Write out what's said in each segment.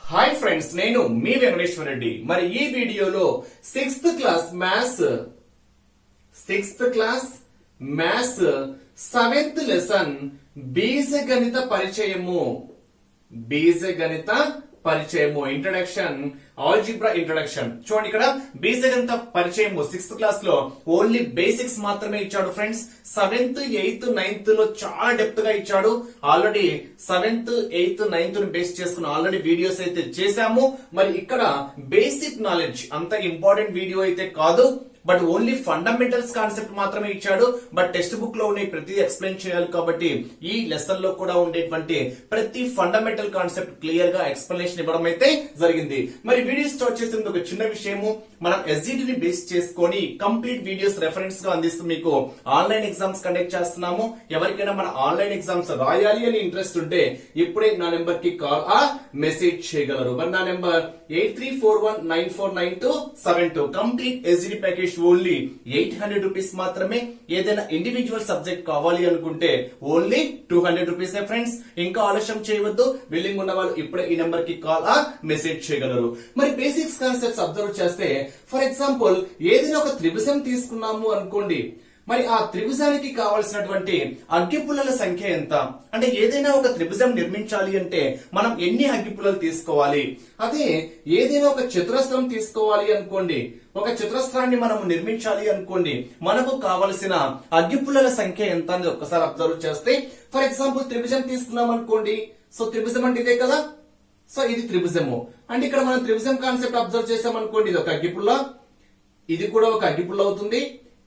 Hi friends, నేను మీ వెంకటేశ్వర రెడ్డి. మరి ఈ వీడియోలో sixth class maths seventh lesson బీజగణిత పరిచయము ఇంట్రడక్షన్, ఆల్జీబ్రా ఇంట్రడక్షన్. చూడండి, ఇక్కడ బీజగణిత పరిచయము సిక్స్త్ క్లాస్ లో ఓన్లీ బేసిక్స్ మాత్రమే ఇచ్చాడు ఫ్రెండ్స్. 7th 8th 9th లో చాలా డెప్త్ గా ఇచ్చాడు. ఆల్రెడీ 7th 8th 9th ను బేస్ చేసుకుని ఆల్రెడీ వీడియోస్ అయితే చేశాము. మరి ఇక్కడ బేసిక్ నాలెడ్జ్ అంత ఇంపార్టెంట్ వీడియో అయితే కాదు, బట్ ఓన్లీ ఫండమెంటల్స్ కాన్సెప్ట్ మాత్రమే ఇచ్చాడు. బట్ టెక్స్ట్ బుక్ లో ఉన్న ప్రతి ఎక్స్ప్లెయిన్ చేయాలి కాబట్టి ఈ లెసన్ లో కూడా ఉండేటువంటి ప్రతి ఫండమెంటల్ కాన్సెప్ట్ క్లియర్ గా ఎక్స్ప్లెనేషన్ ఇవ్వడం అయితే జరిగింది. మరి వీడియో స్టార్ట్ చేసే ఒక చిన్న విషయము, మనం SGT ని బేస్ చేసుకొని కంప్లీట్ వీడియోస్ రెఫరెన్స్ గా అందిస్తూ మీకు ఆన్లైన్ ఎగ్జామ్స్ కండక్ట్ చేస్తున్నాము. ఎవరికైనా మన ఆన్లైన్ ఎగ్జామ్స్ రాయాలి అని ఇంట్రెస్ట్ ఉంటే ఇప్పుడే నా నెంబర్ కి కాల్ మెసేజ్ చేయగలరు. మరి నా number 8341949272. Complete SGT package only 800 rupees మాత్రమే. ఏదైనా ఇండివిజువల్ సబ్జెక్ట్ కావాలి అనుకుంటే ఓన్లీ 200 రూపీస్ ఫ్రెండ్స్. ఇంకా ఆలస్యం చేయవద్దు, బిల్లింగ్ ఉన్న వాళ్ళు ఇప్పుడే ఈ నెంబర్ కి కాల్ మెసేజ్ చేయగలరు. మరి బేసిక్స్ కాన్సెప్ట్స్ అబ్జర్వ్ చేస్తే, ఫర్ ఎగ్జాంపుల్ ఏదైనా ఒక త్రిభుజం తీసుకున్నాము అనుకోండి. మరి ఆ త్రిభుజానికి కావలసినటువంటి అగ్గిపుల్లల సంఖ్య ఎంత? అంటే ఏదైనా ఒక త్రిభుజం నిర్మించాలి అంటే మనం ఎన్ని అగ్గిపుల్లలు తీసుకోవాలి? అదే ఏదైనా ఒక చతురస్రం తీసుకోవాలి అనుకోండి, ఒక చతురస్రాన్ని మనం నిర్మించాలి అనుకోండి, మనకు కావలసిన అగ్గిపుల్లల సంఖ్య ఎంత అని ఒక్కసారి అబ్జర్వ్ చేస్తే, ఫర్ ఎగ్జాంపుల్ త్రిభుజం తీసుకున్నాం అనుకోండి. సో త్రిభుజం అంటే ఇదే కదా. సో ఇది త్రిభుజము అంటే ఇక్కడ మనం త్రిభుజం కాన్సెప్ట్ అబ్జర్వ్ చేసాం అనుకోండి, ఇది ఒక అగ్గిపుల్ల, ఇది కూడా ఒక అగ్గిపుల్ల అవుతుంది,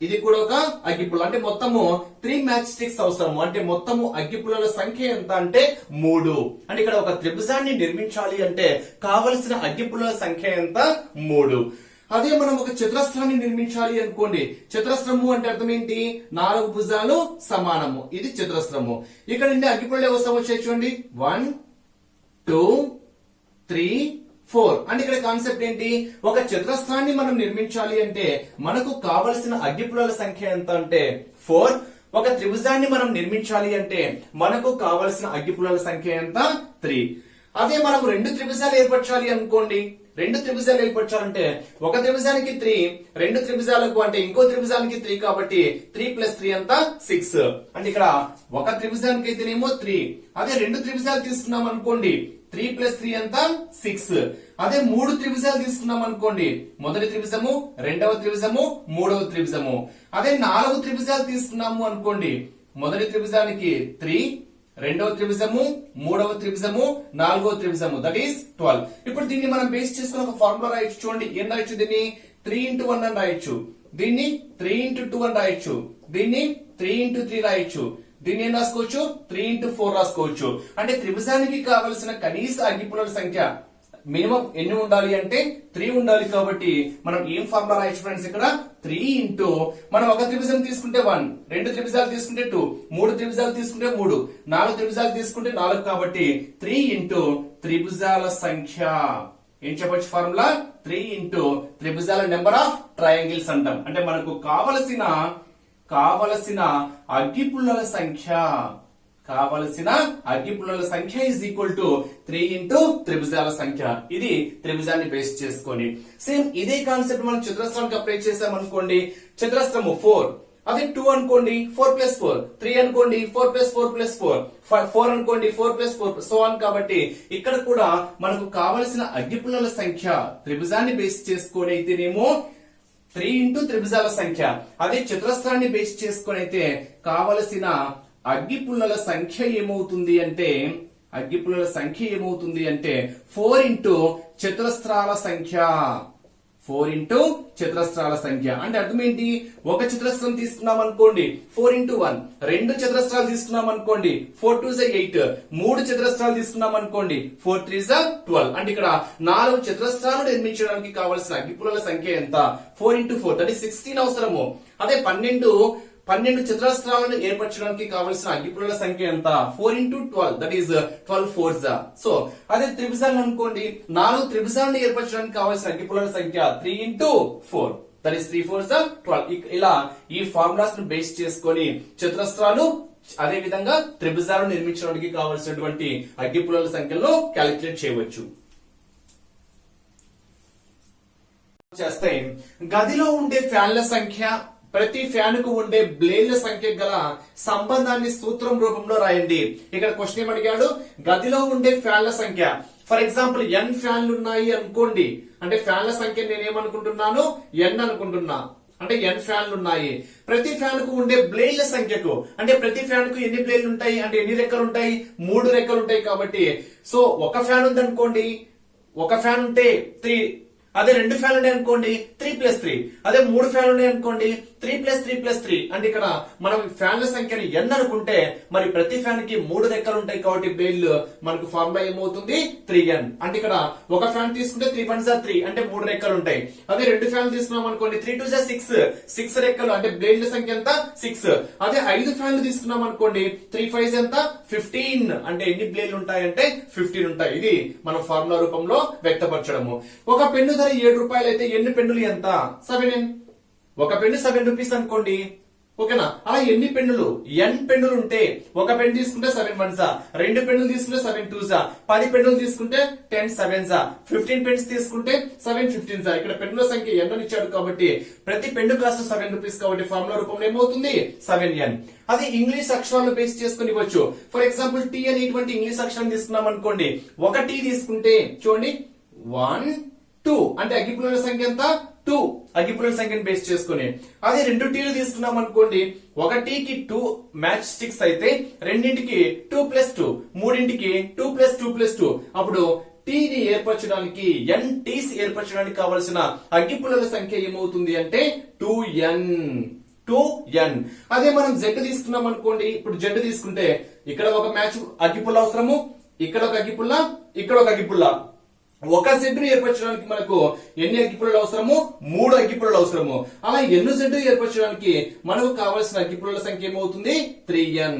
ఇది కూడా ఒక అగ్గిపుల్ల. అంటే మొత్తము 3 మ్యాచ్ స్టిక్స్ అవసరము. అంటే మొత్తము అగ్గిపుల్లల సంఖ్య ఎంత అంటే 3. అంటే ఇక్కడ ఒక త్రిభుజాన్ని నిర్మించాలి అంటే కావలసిన అగ్గిపుల్లల సంఖ్య ఎంత? 3. అదే మనం ఒక చతురస్రాన్ని నిర్మించాలి అనుకోండి, చతురస్రము అంటే అర్థం ఏంటి? 4 భుజాలు సమానము, ఇది చతురస్రము. ఇక్కడ అగ్గిపుల్లలు అవసరం వచ్చాయి చూడండి, 1 2 3 4. అంటే ఇక్కడ కాన్సెప్ట్ ఏంటి? ఒక చతురస్రాన్ని మనం నిర్మించాలి అంటే మనకు కావలసిన అగ్గిపుల్లల సంఖ్య ఎంత అంటే 4. ఒక త్రిభుజాన్ని మనం నిర్మించాలి అంటే మనకు కావలసిన అగ్గిపుల్లల సంఖ్య ఎంత? 3. అదే మనం 2 త్రిభుజాలు ఏర్పరచాలి అనుకోండి, 2 త్రిభుజాలు ఏర్పరచాలంటే ఒక త్రిభుజానికి 3, 2 త్రిభుజాలకు అంటే ఇంకో త్రిభుజానికి 3 కాబట్టి 3 + 3 ఎంత? 6. అంటే ఇక్కడ ఒక త్రిభుజానికి అయితేనేమో 3, అదే 2 త్రిభుజాలు తీసుకున్నాం అనుకోండి 3 + 3 ఎంత? 6. అదే 3 త్రిభుజాలు తీసుకున్నాం అనుకోండి, మొదటి త్రిభుజము, రెండవ త్రిభుజము, మూడవ త్రిభుజము. అదే 4 త్రిభుజాలు తీసుకున్నాము అనుకోండి, మొదటి త్రిభుజానికి 3, రెండవ త్రిభుజము, మూడవ త్రిభుజము, నాలుగవ త్రిభుజము, దట్ ఈస్ 12. ఇప్పుడు దీన్ని మనం బేస్ చేసుకుని ఒక ఫార్ములా రాయొచ్చు. చూడండి, ఏం రాయొచ్చు? దీన్ని 3 × 1 అని రాయొచ్చు, దీన్ని 3 × 2 అని రాయొచ్చు, దీన్ని 3 × 3 రాయొచ్చు, దీన్ని ఏం రాసుకోవచ్చు? 3 × 4 రాసుకోవచ్చు. అంటే త్రిభుజానికి కావలసిన కనీస అగ్గిపుల్లల సంఖ్య మినిమం ఎన్ని ఉండాలి అంటే 3 ఉండాలి. కాబట్టి మనం ఏం ఫార్ములా రాయొచ్చు ఫ్రెండ్స్? ఇక్కడ 3 × మనం ఒక త్రిభుజం తీసుకుంటే 1, 2 త్రిభుజాలు తీసుకుంటే 2, 3 త్రిభుజాలు తీసుకుంటే 3, 4 త్రిభుజాలు తీసుకుంటే 4. కాబట్టి 3 × త్రిభుజాల సంఖ్య. ఏం చెప్పొచ్చు ఫార్ములా? 3 × త్రిభుజాల నెంబర్ ఆఫ్ ట్రయాంగిల్స్ అంటాం. అంటే మనకు కావలసిన అగ్గిపుల్లల సంఖ్య ఈజ్ ఈక్వల్ టు 3 × త్రిభుజాల సంఖ్య. ఇది త్రిభుజాన్ని బేస్ చేసుకొని సేమ్ ఇదే కాన్సెప్ట్ మనం చతురస్రానికి అప్లై చేసాం అనుకోండి. చతురస్రము 4, అదే 2 అనుకోండి 4 + 4, 3 అనుకోండి 4 + 4 + 4, 4 అనుకోండి 4 + 4, సో ఆన్. కాబట్టి ఇక్కడ కూడా మనకు కావలసిన అగ్గిపుల్లల సంఖ్య త్రిభుజాన్ని బేస్ చేసుకొని అయితేనేమో 3 × త్రిభుజాల సంఖ్య, అదే చతురస్రాన్ని బేస్ చేసుకొని అయితే కావలసిన అగ్గిపుల్లల సంఖ్య ఏమవుతుంది అంటే 4 × చతురస్రాల సంఖ్య. 4 × చతురస్రాల సంఖ్య అంటే అర్థం ఏంటి? ఒక చతురస్రం తీసుకున్నాం అనుకోండి 4 × 1, 2 చతురస్రాలు తీసుకున్నాం అనుకోండి 4 × 2 = 8, 3 చతురస్రాలు తీసుకున్నాం అనుకోండి 4 × 3 = 12. అంటే ఇక్కడ 4 చతురస్రాలు నిర్మించడానికి కావలసిన అగ్గిపుల్లల సంఖ్య ఎంత? 4 × 4 దట్ ఈస్ 16 అవసరము. అదే 12 చతురస్రాలను ఏర్పరచడానికి కావలసిన అగ్గిపుల్లల సంఖ్య ఎంత? 4 × 12 దట్ ఈస్ 12 4s. సో అదే త్రిభుజాలు అనుకోండి, 4 త్రిభుజాలను ఏర్పరచడానికి కావలసిన అగ్గిపుల్లల సంఖ్య 3 × 4 దట్ ఈస్ 3 4s 12. ఇలా ఈ ఫార్ములాస్ ను బేస్ చేసుకొని చతురస్రాలు అదే విధంగా త్రిభుజాలు నిర్మించడానికి కావలసినటువంటి అగ్గిపుల్లల సంఖ్యలను క్యాలిక్యులేట్ చేయవచ్చు. చేస్తే గదిలో ఉండే ఫ్యాన్ల సంఖ్య ప్రతి ఫ్యాన్ కు ఉండే బ్లేడ్ల సంఖ్య గల సంబంధాన్ని సూత్రం రూపంలో రాయండి. ఇక్కడ క్వశ్చన్ ఏమడిగాడు, గదిలో ఉండే ఫ్యాన్ల సంఖ్య. ఫర్ ఎగ్జాంపుల్ ఎన్ ఫ్యాన్లు ఉన్నాయి అనుకోండి, అంటే ఫ్యాన్ల సంఖ్య నేనేమనుకుంటున్నాను, ఎన్ అనుకుంటున్నా, అంటే ఎన్ ఫ్యాన్లు ఉన్నాయి. ప్రతి ఫ్యాన్ కు ఉండే బ్లేడ్ల సంఖ్యకు, అంటే ప్రతి ఫ్యాన్ కు ఎన్ని బ్లేడ్లు ఉంటాయి, అంటే ఎన్ని రెక్కలు ఉంటాయి, 3 రెక్కలు ఉంటాయి. కాబట్టి సో ఒక ఫ్యాన్ ఉంది అనుకోండి, ఒక ఫ్యాన్ ఉంటే 3, అదే 2 ఫ్యాన్లు ఉన్నాయి అనుకోండి 3+3, అదే 3 ఫ్యాన్లు ఉన్నాయి అనుకోండి 3+3+3. అంటే ఇక్కడ మనం ఫ్యాన్ల సంఖ్యని n అనుకుంటే మరి ప్రతి ఫ్యాన్ కి 3 రెక్కలు ఉంటాయి కాబట్టి బ్లేడ్లు మనకు ఫార్ములా ఏమవుతుంది 3n. అంటే ఇక్కడ ఒక ఫ్యాన్ తీసుకుంటే 3 1 3 అంటే 3 రెక్కలు ఉంటాయి. అదే 2 ఫ్యాన్లు తీసుకున్నాం అనుకోండి 3 2 6 రెక్కలు, అంటే బ్లేడ్ల సంఖ్య ఎంత 6. అదే 5 ఫ్యాన్లు తీసుకున్నాం అనుకోండి 3 5 ఎంత 15, అంటే ఎన్ని బ్లేడ్లు ఉంటాయంటే 15 ఉంటాయి. ఇది మనం ఫార్ములా రూపంలో వ్యక్తపరచడము. ఒక పెన్ను ధర 7 రూపాయలు అయితే ఎన్ని పెన్నులు ఎంత 7n. ఒక పెన్ను 7 రూపీస్ అనుకోండి, ఓకేనా. అలా ఎన్ని పెన్నులు, n పెన్నులు ఉంటే ఒక పెన్ను తీసుకుంటే 7 1s, 2 పెన్నులు తీసుకుంటే 7 2s, 10 పెన్నులు తీసుకుంటే 10 7s, 15 పెన్స్ తీసుకుంటే 7 15s. ఇక్కడ పెన్నుల సంఖ్య n అని ఇచ్చాడు కాబట్టి ప్రతి పెన్ను కాస్ట్ 7 రూపీస్ కాబట్టి ఫార్ములా రూపంలో ఏమవుతుంది 7n. అది ఇంగ్లీష్ అక్షరాలను బేస్ చేసుకుని ఇవ్వచ్చు. ఫర్ ఎగ్జాంపుల్ టీ అనేటువంటి ఇంగ్లీష్ అక్షరం తీసుకున్నాం అనుకోండి, ఒక టీ తీసుకుంటే చూడండి 1 2, అంటే అగ్గిపుల్లల సంఖ్య ఎంత 2, అగ్గిపుల్లల సంఖ్యను బేస్ చేసుకుని. అదే 2 టీలు తీసుకున్నాం అనుకోండి, ఒక టీకి 2 మ్యాచ్ స్టిక్స్ అయితే రెండింటికి 2+2, మూడింటికి 2+2+2. అప్పుడు టీని ఏర్పరచడానికి n టీస్ ఏర్పరచడానికి కావలసిన అగ్గిపుల్లల సంఖ్య ఏమవుతుంది అంటే 2n. అదే మనం జెడ్ తీసుకున్నాం అనుకోండి, ఇప్పుడు జెడ్ తీసుకుంటే ఇక్కడ ఒక మ్యాచ్ అగ్గిపుల్ల అవసరము, ఇక్కడ ఒక అగ్గిపుల్ల, ఇక్కడ ఒక అగ్గిపుల్ల. ఒక జెడ్ ఏర్పరచడానికి మనకు ఎన్ని అగ్గిపుల్లలు అవసరము 3 అగ్గిపుల్లలు అవసరము. అలా ఎన్ని జెడ్ ఏర్పరచడానికి మనకు కావలసిన అగ్గిపుల్లల సంఖ్య ఏమవుతుంది 3n.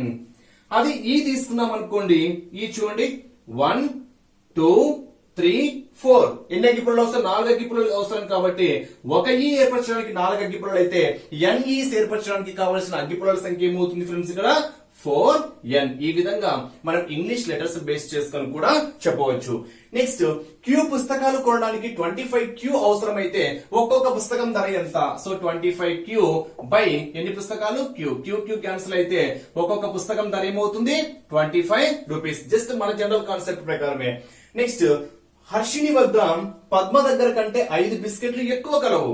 అది ఈ తీసుకున్నాం అనుకోండి, ఈ చూడండి 1 2 3 4 ఎన్ని అగ్గిపుల్లలు అవసరం 4 అగ్గిపుల్లలు అవసరం కాబట్టి ఒక ఈ ఏర్పరచడానికి 4 అగ్గిపుల్లలు అయితే n ఈస్ ఏర్పరచడానికి కావలసిన అగ్గిపుల్లల సంఖ్య ఏమవుతుంది ఫ్రెండ్స్ ఇక్కడ 4n. ఈ విధంగా మనం ఇంగ్లీష్ లెటర్స్ బేస్ చేసుకొని కూడా చెప్పవచ్చు. నెక్స్ట్ క్యూ పుస్తకాలు కొనడానికి 25Q అవసరమైతే ఒక్కొక్క పుస్తకం ధర ఎంత. సో 25Q బై ఎన్ని పుస్తకాలు Q క్యాన్సిల్ అయితే ఒక్కొక్క పుస్తకం ధర ఏమవుతుంది 25 రూపీస్. జస్ట్ మన జనరల్ కాన్సెప్ట్ ప్రకారమే. నెక్స్ట్ హర్షిని వద్ద పద్మ దగ్గర కంటే 5 బిస్కెట్లు ఎక్కువ కలవు.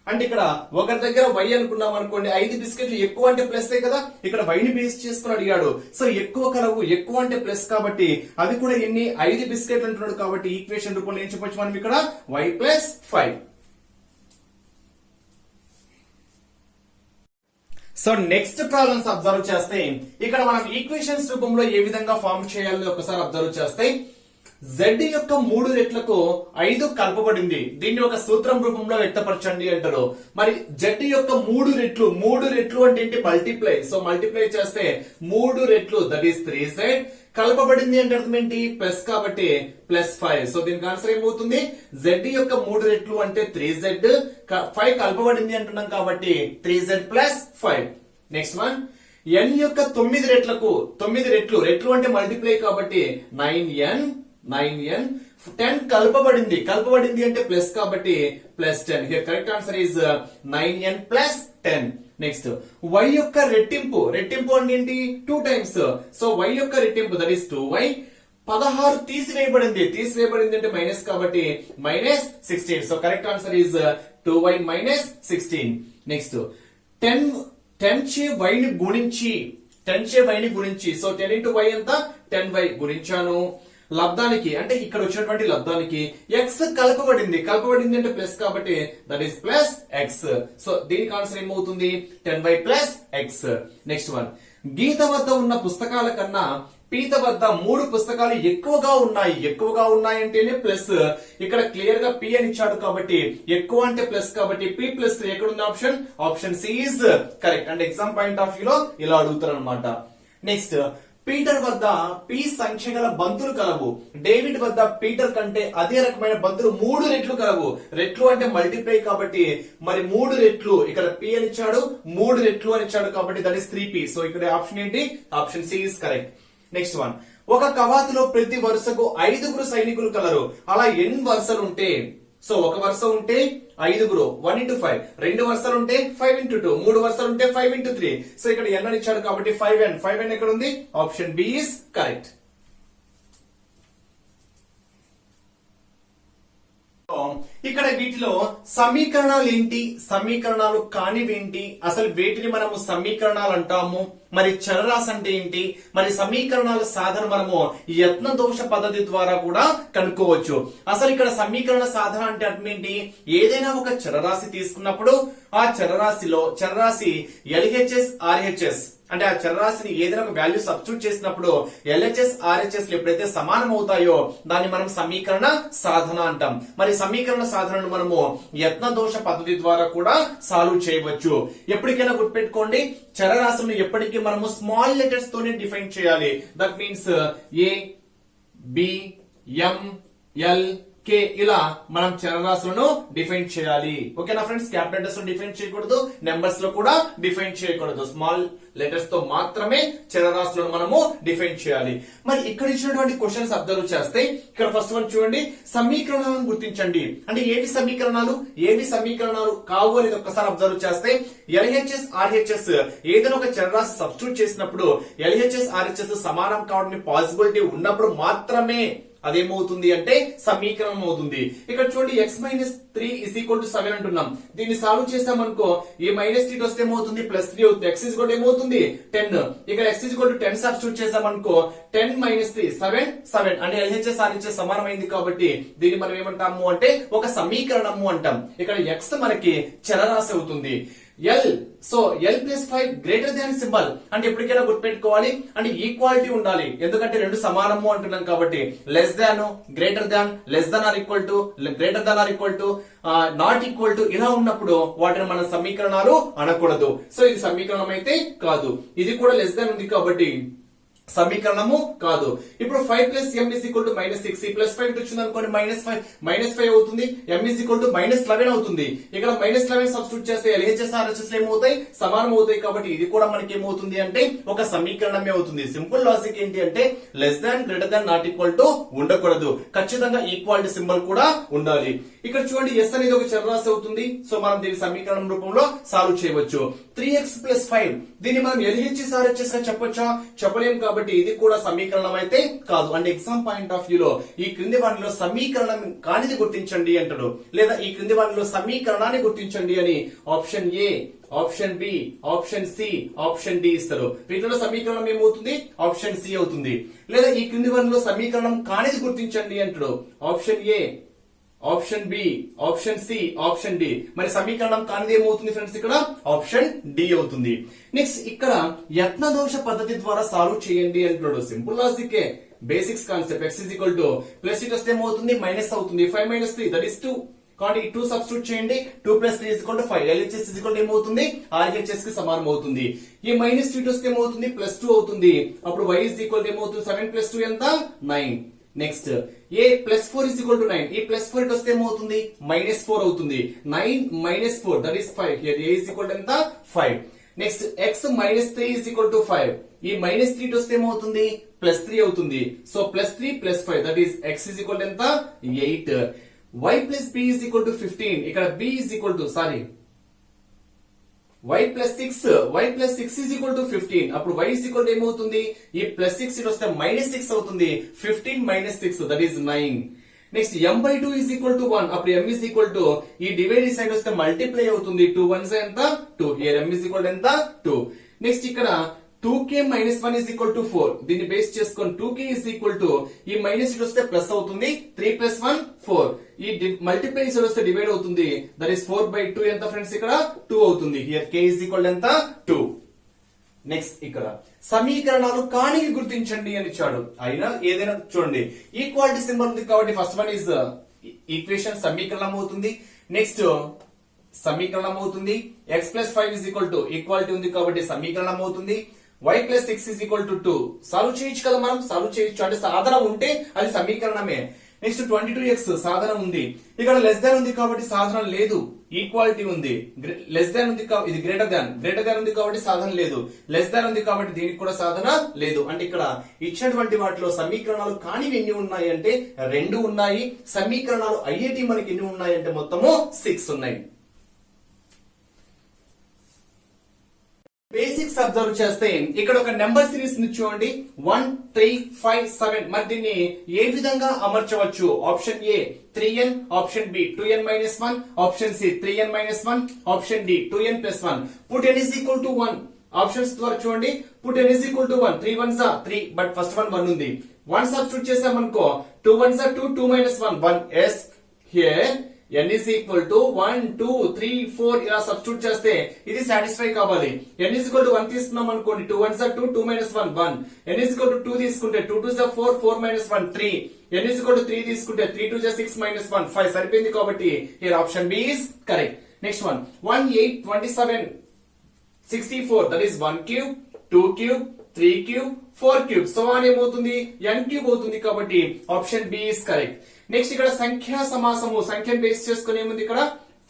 అంటే ఇక్కడ ఒకరి దగ్గర y అనుకున్నాం అనుకోండి, 5 బిస్కెట్లు ఎక్కువ అంటే ప్లస్ కదా, ఇక్కడ y ని బేస్ చేసుకుని అడిగాడు. సో ఎక్కువ కలవు, ఎక్కువ అంటే ప్లస్ కాబట్టి అది కూడా ఎన్ని 5 బిస్కెట్లు అంటున్నాడు కాబట్టి ఈక్వేషన్ రూపంలో ఏం చెప్పొచ్చు మనం ఇక్కడ y+5. So next problems observe చేస్తే ఇక్కడ మనం ఈక్వేషన్స్ రూపంలో ఏ విధంగా ఫార్మ్ చేయాలో ఒకసారి అబ్జర్వ్ చేస్తే z యొక్క 3 రెట్లకు 5 కలపబడింది, దీన్ని ఒక సూత్రం రూపంలో వ్యక్తపరచండి అంటారు. మరి z యొక్క 3 రెట్లు అంటే ఏంటి మల్టిప్లై. సో మల్టిప్లై చేస్తే 3 రెట్లు దట్ ఈస్ 3z, కలపబడింది అంటే అర్థం ఏంటి ప్లస్ కాబట్టి +5. సో దీనికి ఆన్సర్ ఏమవుతుంది z యొక్క 3 రెట్లు అంటే 3z, 5 కలపబడింది అంటున్నాం కాబట్టి 3z+5. నెక్స్ట్ వన్ n యొక్క 9 రెట్లకు 9 రెట్లు అంటే మల్టిప్లై కాబట్టి 9n, 10 కలపబడింది అంటే ప్లస్ కాబట్టి +10. Here correct answer is 9n+10. Next y యొక్క రెట్టింపు అంటే ఏంటి 2 టైమ్స్. సో y యొక్క రెట్టింపు దట్ ఈస్ 2y. 16 తీసివేయబడింది అంటే మైనస్ కాబట్టి -16. So correct answer is 2y -16. Next 10 చే y ని గుణించి సో 10 into y ఎంత 10y గుణించాను. లబ్ధానికి అంటే ఇక్కడ వచ్చినటువంటి లబ్ధానికి x కలపబడింది అంటే ప్లస్ కాబట్టి దట్ ఈస్ +x. సో దీనికి ఆన్సర్ ఏమవుతుంది 10y+x. నెక్స్ట్ వన్ గీత వద్ద ఉన్న పుస్తకాల కన్నా పీత వద్ద 3 పుస్తకాలు ఎక్కువగా ఉన్నాయి అంటేనే ప్లస్. ఇక్కడ క్లియర్ గా p అని ఇచ్చాడు కాబట్టి ఎక్కువ అంటే ప్లస్ కాబట్టి p+3 ఎక్కడ ఉంది ఆప్షన్ C ఇస్ కరెక్ట్. అంటే ఎగ్జామ్ పాయింట్ ఆఫ్ వ్యూ లో ఇలా అడుగుతారు అనమాట. నెక్స్ట్ పీటర్ వద్ద p సంఖ్య గల బంతులు కలవు, డేవిడ్ వద్ద పీటర్ కంటే అదే రకమైన బంతులు 3 రెట్లు కలవు. రెట్లు అంటే మల్టిప్లై కాబట్టి మరి 3 రెట్లు ఇక్కడ p అని ఇచ్చాడు, 3 రెట్లు అని ఇచ్చాడు కాబట్టి దట్ ఈస్ 3p. సో ఇక్కడ ఆప్షన్ ఏంటి option C is correct. Next one ఒక కవాతులో ప్రతి వరుసకు 5 సైనికులు కలరు. అలా ఎన్ని వరుసలు ఉంటే సో ఒక వరుస ఉంటే 5 1 into 5, 2 వరుసలు ఉంటే 5 into 2, 3 వరుసలు ఉంటే 5 into 3. సో ఇక్కడ n అని ఇచ్చాడు కాబట్టి 5n ఎక్కడ ఉంది? Option B is correct. ఇక్కడ వీటిలో సమీకరణాలు ఏంటి, సమీకరణాలు కానివేంటి, అసలు వీటిని మనము సమీకరణాలు అంటాము, మరి చరరాశి అంటే ఏంటి, మరి సమీకరణాల సాధన మనము యత్న దోష పద్ధతి ద్వారా కూడా కనుక్కోవచ్చు. అసలు ఇక్కడ సమీకరణ సాధన అంటే అర్థం ఏంటి? ఏదైనా ఒక చరరాశి తీసుకున్నప్పుడు ఆ చరరాశి LHS RHS అంటే ఆ చరరాశిని ఏదైనా ఒక వాల్యూ సబ్స్టిట్యూట్ చేసినప్పుడు LHS RHS ఎప్పుడైతే సమానం అవుతాయో దాన్ని మనం సమీకరణ సాధన అంటాం. మరి సమీకరణ సాధనను మనము యత్న దోష పద్ధతి ద్వారా కూడా సాల్వ్ చేయవచ్చు. ఎప్పటికైనా గుర్తుపెట్టుకోండి, చరరాశులను ఎప్పటికీ మనము స్మాల్ లెటర్స్ తోనే డిఫైన్ చేయాలి. That means A B M L K ఇలా మనం చరరాశులను డిఫైన్ చేయాలి. ఓకేనా ఫ్రెండ్స్? క్యాపిటల్ లెటర్స్ లో డిఫైన్ చేయకూడదు, నెంబర్స్ లో కూడా డిఫైన్ చేయకూడదు. స్మాల్ లెటర్స్ తో మాత్రమే చరరాశులను మనము డిఫైన్ చేయాలి. మరి ఇక్కడ ఇచ్చినటువంటి క్వశ్చన్స్ అబ్జర్వ్ చేస్తే ఇక్కడ ఫస్ట్ వన్ చూడండి, సమీకరణాలను గుర్తించండి అంటే ఏవి సమీకరణాలు కావు అనేది ఒక్కసారి అబ్జర్వ్ చేస్తే LHS RHS ఏదైనా ఒక చరరాశి సబ్స్టిట్యూట్ చేసినప్పుడు LHS RHS సమానం కావడానికి పాసిబిలిటీ ఉన్నప్పుడు మాత్రమే అదేమవుతుంది అంటే సమీకరణం అవుతుంది. ఇక్కడ చూడండి x-3 = 7 అంటున్నాం. దీన్ని సాల్వ్ చేసామనుకో ఈ -3 వస్తే ఏమవుతుంది? +3 అవుతుంది. x ఏమవుతుంది? 10. ఇక్కడ x 10 సబ్స్టిట్యూట్ చేసామనుకో 10 - 3 7 అంటే LHS RHS సమానమైంది కాబట్టి దీన్ని మనం ఏమంటాము అంటే ఒక సమీకరణము అంటాం. ఇక్కడ x మనకి చరరాశి అవుతుంది. L + 5 గ్రేటర్ దాన్ సింబల్ అంటే ఎప్పటికైనా గుర్తుపెట్టుకోవాలి అంటే ఈక్వాలిటీ ఉండాలి. ఎందుకంటే రెండు సమానము అంటున్నాం కాబట్టి less than, greater than, less than or equal to, greater than or equal to, not equal to ఇలా ఉన్నప్పుడు వాటిని మన సమీకరణాలు అనకూడదు. సో ఇది సమీకరణం అయితే కాదు. ఇది కూడా లెస్ దాన్ ఉంది కాబట్టి సమీకరణము కాదు. ఇప్పుడు 5 + m = -6 +5 వచ్చింది అనుకోండి -5 అవుతుంది. m = -11 అవుతుంది. ఇక్కడ -11 సబ్స్టిట్యూట్ చేస్తే LHS RHS ఏమవుతాయి? సమానం అవుతాయి. కాబట్టి ఇది కూడా మనకి ఏమవుతుంది అంటే ఒక సమీకరణమే అవుతుంది. సింపుల్ లాజిక్ ఏంటి అంటే less than, greater than, not equal to ఉండకూడదు. ఖచ్చితంగా ఈక్వాలిటీ సింబల్ కూడా ఉండాలి. ఇక్కడ చూడండి s అనేది ఒక చరరాశి అవుతుంది. సో మనం దీని సమీకరణం రూపంలో సాల్వ్ చేయవచ్చు. 3x + 5 దీన్ని మనం LHS RHS గా చెప్పొచ్చా? చెప్పలేం. కాబట్టి ఇది కూడా సమీకరణం అయితే కాదు. అంటే ఎగ్జామ్ పాయింట్ ఆఫ్ వ్యూ లో ఈ క్రింది వాటిలో సమీకరణం కానిది గుర్తించండి అంటాడు, లేదా ఈ క్రింది వాటిలో సమీకరణాన్ని గుర్తించండి అని option A, option B, option C, option D ఇస్తారు. వీటిలో సమీకరణం ఏమవుతుంది? ఆప్షన్ సి అవుతుంది. లేదా ఈ క్రింది వాటిలో సమీకరణం కానిది గుర్తించండి అంటాడు. Option A, option B, option C, option D. మరి సమీకరణం కానిది ఏమవుతుంది ఫ్రెండ్స్? ఇక్కడ ఆప్షన్ డి అవుతుంది. నెక్స్ట్ ఇక్కడ యత్న దోష పద్ధతి ద్వారా సాల్వ్ చేయండి అంటున్నాడు. Simple logic, basics concept. x plus it వస్తే ఏమవుతుంది? మైనస్ అవుతుంది. 5 - 3 దట్ ఈస్ 2. కాబట్టి ఈ 2 సబ్స్టిట్యూట్ చేయండి. 2 + 3 = 5. LHS ఏమవుతుంది? RHS కి సమానం అవుతుంది. ఈ -2 వస్తే ఏమవుతుంది? +2 అవుతుంది. అప్పుడు y ఏమవుతుంది? 7 + 2 ఎంత? 9. Next a + 4 = 9. ఈ +4 వస్తే ఏమవుతుంది? -4 అవుతుంది. 9 - 4 దట్ ఈస్ 5. హియర్ a ఎంత? 5. Next x - 3 = 5. ఈ -3 వస్తే ఏమవుతుంది? +3 అవుతుంది. సో +3 + 5 దట్ ఈస్ x ఎంత? 8. y + b = 15. ఇక్కడ b y + 6 = 15. అప్పుడు y ఏమవుతుంది? ఈ +6 వస్తే -6 అవుతుంది. 15 - 6 దట్ ఈస్ 9. Next m/2 = 1. అప్పుడు m ఈ డివైడ్ సైడ్ వస్తే మల్టిప్లై అవుతుంది. 2 1s ఎంత? 2. హియర్ m ఎంత? 2. నెక్స్ట్ ఇక్కడ 2k - 1 = 4. దీన్ని బేస్ చేసుకొని 2k ఈ మైనస్ ఇటు వస్తే ప్లస్ అవుతుంది. 3 + 1 4. ఈ మల్టిప్లై సైడ్ వస్తే డివైడ్ అవుతుంది. దట్ ఈస్ 4/2 ఎంత ఫ్రెండ్స్? ఇక్కడ 2 అవుతుంది. హియర్ k ఎంత? 2. నెక్స్ట్ ఇక్కడ సమీకరణాలు కానివి గుర్తించండి అని ఇచ్చాడు. అయినా ఏదైనా చూడండి ఈక్వాలిటీ సింబల్ ఉంది కాబట్టి ఫస్ట్ వన్ ఇస్ ఈక్వేషన్, సమీకరణం అవుతుంది. నెక్స్ట్ సమీకరణం అవుతుంది. x + 5 ఈక్వాలిటీ ఉంది కాబట్టి సమీకరణం అవుతుంది. y + 6 = 2. సాల్వ్ చేయొచ్చు కదా మనం? సాల్వ్ చేయొచ్చు అంటే సాధన ఉంటే అది సమీకరణమే. నెక్స్ట్ 22x సాధనం ఉంది, ఇక్కడ లెస్ దాన్ ఉంది కాబట్టి సాధనం లేదు, ఈక్వాలిటీ ఉంది, లెస్ దాన్ ఉంది ఇది గ్రేటర్ దాన్ ఉంది కాబట్టి సాధన లేదు, లెస్ దాన్ ఉంది కాబట్టి దీనికి కూడా సాధన లేదు. అంటే ఇక్కడ ఇచ్చినటువంటి వాటిలో సమీకరణాలు కానివి ఎన్ని ఉన్నాయి అంటే 2 ఉన్నాయి, సమీకరణాలు అయ్యేటి మనకి ఎన్ని ఉన్నాయి అంటే మొత్తము 6 ఉన్నాయి. బేసిక్స్ అబ్జర్వ్ చేస్తే ఇక్కడ ఒక నెంబర్ సిరీస్ ని చూడండి 1 3 5 7. మరి దీన్ని ఏ విధంగా అమర్చవచ్చు? Option A 3n, option B 2n - 1, option C 3n - 1, option D 2n + 1. Put n = 1. Options ద్వారా చూడండి. Put n = 1. 3 1s are 3, but first 1 ఉంది. 1 సబ్స్టిట్యూట్ చేసామనుకో 2 1s are 2, 2 - 1 1. s here n = 1 2 3 4 ఇలా సబ్స్టిట్యూట్ చేస్తే ఇది సాటిస్ఫై కావాలి. n = 1 తీసుకున్నాం అనుకోండి 2 1s are 2, 2 - 1 1. n = 2 తీసుకుంటే 2 2s are 4, 4 - 1 3. n = 3 తీసుకుంటే 3 2s are 6 - 1 5. సరిపోయింది కాబట్టి here option B is correct. Next one 1 8 27 64, that is 1 cube 2 cube 3 cube 4 cube. So అని ఏమవుతుంది? n క్యూబ్ అవుతుంది కాబట్టి option B is correct. Next ఇక్కడ సంఖ్యా సమాసము, సంఖ్యను బేస్ చేసుకుని ఏముంది ఇక్కడ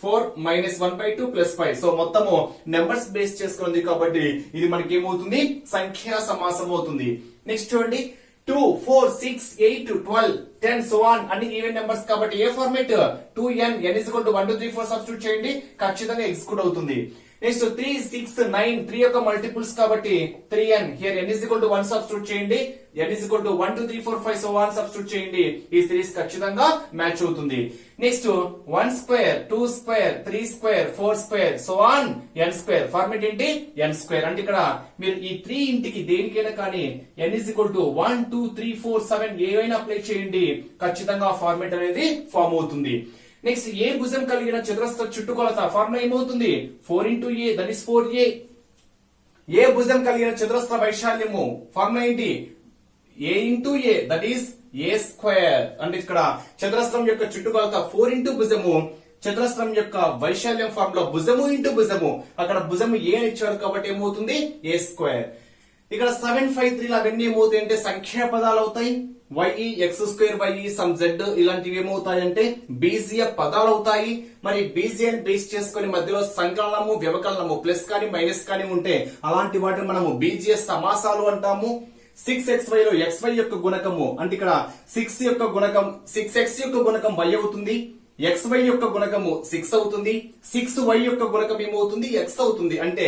4 - 1/2 + 5. సో మొత్తము నెంబర్స్ బేస్ చేసుకుంది కాబట్టి ఇది మనకి ఏమవుతుంది? సంఖ్యా సమాసం అవుతుంది. నెక్స్ట్ చూడండి 2 4 6 8 12 10 సో ఆన్ అన్ని ఈవెన్ నెంబర్స్ కాబట్టి ఏ ఫార్మేట్ 2n n = 1 2 3 4 సబ్స్టిట్యూట్ చేయండి, ఖచ్చితంగా ఎగ్జిక్యూట్ అవుతుంది. నెక్స్ట్ 3 6 9 3 యొక్క మల్టిపుల్స్ కాబట్టి 3n హియర్ n = 1 సబ్స్టిట్యూట్ చేయండి, n = 1 2 3 4 5 సో 1 సబ్స్టిట్యూట్ చేయండి, ఈ సిరీస్ ఖచ్చితంగా మ్యాచ్ అవుతుంది. Next 1 square 2 square 3 square 4 square so on n square. Format ఏంటి? n square. అంటే ఇక్కడ మీరు ఈ 3 ఇంటికి దేనికైనా కానీ n = 1 2 3 4 7 ఏవైనా అప్లై చేయండి, ఖచ్చితంగా ఆ ఫార్మేట్ అనేది ఫామ్ అవుతుంది. నెక్స్ట్ ఏ భుజం కలిగిన చతురస్ర చుట్టుకొలత ఫార్ములా ఏమవుతుంది? 4 × a, దట్ ఈస్ 4a. ఏ భుజం కలిగిన చతురస్ర వైశాల్యము ఫార్ములా ఏంటి? a × a, that is a square. అంటే ఇక్కడ చతురస్రం యొక్క చుట్టుకొలత 4 × భుజము, చతురస్రం యొక్క వైశాల్యం ఫార్ములా భుజము × భుజము. అక్కడ భుజము a అని ఇచ్చాడు కాబట్టి ఏమవుతుంది? a square. ఇక్కడ 7 5 3 అవన్నీ ఏమవుతాయి అంటే సంఖ్యా పదాలు అవుతాయి. y x² y some z ఇలాంటివి ఏమవుతాయంటే బీజీయ పదాలు అవుతాయి. మరి బీజీఎన్ బేస్ చేసుకుని మధ్యలో సంకలనము వ్యవకలనము ప్లస్ కానీ మైనస్ కానీ ఉంటే అలాంటి వాటిని మనము బీజీయ సమాసాలు అంటాము. 6xy లో xy యొక్క గుణకము అంటే ఇక్కడ 6 యొక్క గుణకం 6x యొక్క గుణకం y అవుతుంది, xy యొక్క గుణకము 6 అవుతుంది, 6y యొక్క గుణకం ఏమవుతుంది? x అవుతుంది. అంటే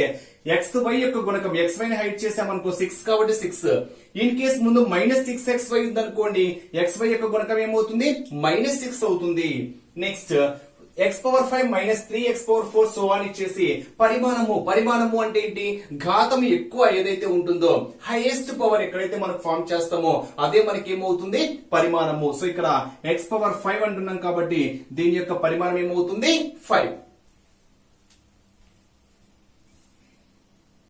xy యొక్క గుణకం xy ని హైడ్ చేసామనుకో 6 కాబట్టి 6. ఇన్ కేస్ ముందు -6xy ఉందనుకోండి xy యొక్క గుణకం ఏమవుతుంది? -6 అవుతుంది. నెక్స్ట్ x⁵ - 3x⁴ సో అని ఇచ్చేసి పరిమాణము అంటే ఏంటి? ఘాతం ఎక్కువ ఏదైతే ఉంటుందో హైయెస్ట్ పవర్ ఎక్కడైతే మనం ఫార్మ్ చేస్తామో అదే మనకి ఏమవుతుంది? పరిమాణము. సో ఇక్కడ x⁵ అంటున్నాం కాబట్టి దీని యొక్క పరిమాణం ఏమవుతుంది? 5.